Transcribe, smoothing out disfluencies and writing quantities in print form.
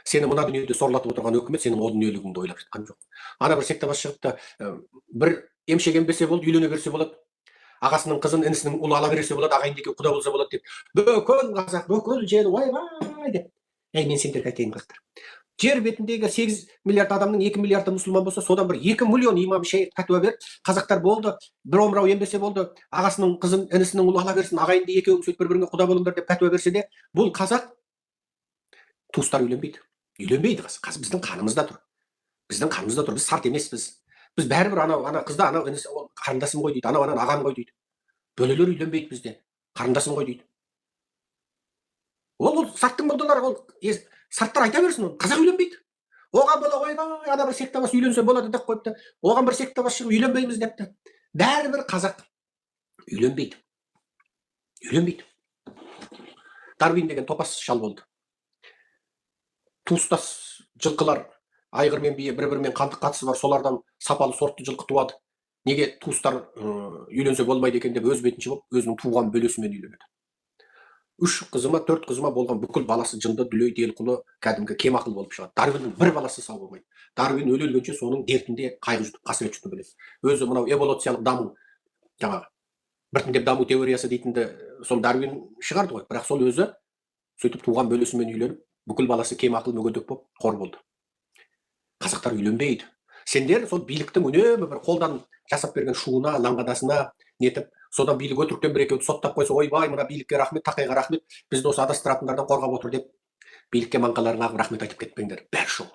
Сені мына дүниеде сорлатып отырған өкімет сенің о дүниелігіңді ойлап жатқан жоқ. Ана бір секта бас шығып та бір емшек ембесе болды, үйлене берсе болады. Ағасының қызын, інісінің ұлы ала берсе болады, ағайынды екеуі құда болса болады деп. Бүкіл қазақ, бүкіл жер ойбай деп. Мен сендерге айтайын қыздар. Жер бетіндегі 8 миллиард адамның 2 миллиарды мұсылман болса, содан бір 2 миллион имам шейх пәтуа беріп, қазақтар болды, бір омырау ембесе болды, ағасының қызын, інісінің ұлы ала берсін, ағайынды екеуің сөйтіп бір-біріңе құда болыңдар деп пәтуа берсе де, бұл қазақ туыстар үйленбейді. Үйленбейді қазақ. Біздің қанымызда тұр. Біздің қанымызда тұр. Біз сарт емеспіз. Біз бәрібір ана қызда ана інісі қарындасым ғой дейді, анау ағам ғой дейді. Бөлелер үйленбейді бізде. Қарындасым ғой дейді. Ол сарттың молдалары, ол сарттар айта берсін, қазақ үйленбейді. Оған бола ойбай, ана бір секта бас үйленсе болады деп қойыпты. Оған бір секта бас шығып үйленбейміз депті. Бәрібір қазақ үйленбейді. Үйленбейді. Дарвин деген топас шал болды. Туыстас жылқылар, айғыр мен бие бір-бірімен қандық қатысы бар, солардан сапалы сортты жылқы туады. Неге туыстар үйленсе болмайды екен деп өз бетінше болып, өзінің туған бөлесімен үйленеді. 3 қызыма, 4 қызыма болған бүкіл баласы жынды, дүлей, делқұлы, кәдімгі кемақыл болып шығады. Дарвиннің бір баласы сау болмайды. Дарвин өле-өлгенше соның дертінде қайғы жұтып, қасірет жұтып біледі. Өзі мынау эволюциялық даму, жаңағы біртіндеп даму теориясы дейтінді сол Дарвин шығарды ғой. Бірақ сол өзі сөйтіп туған бөлесімен үйленіп, бүкіл баласы кемақыл, мүгедек болып қор болды. Қазақтар үйленбейді. Сендер сол биліктің үнемі бір қолдан жасап берген шуына, лаңғадасына нетіп, содан билік өтіріктен бір екеуді соттап қойса, ойбай, мына билікке рахмет, тақайға рахмет, бізді осы адастыратындардан қорғап отыр деп, билікке маңқаларыңа рахмет айтып кетпеңдер. Бәрі шоу.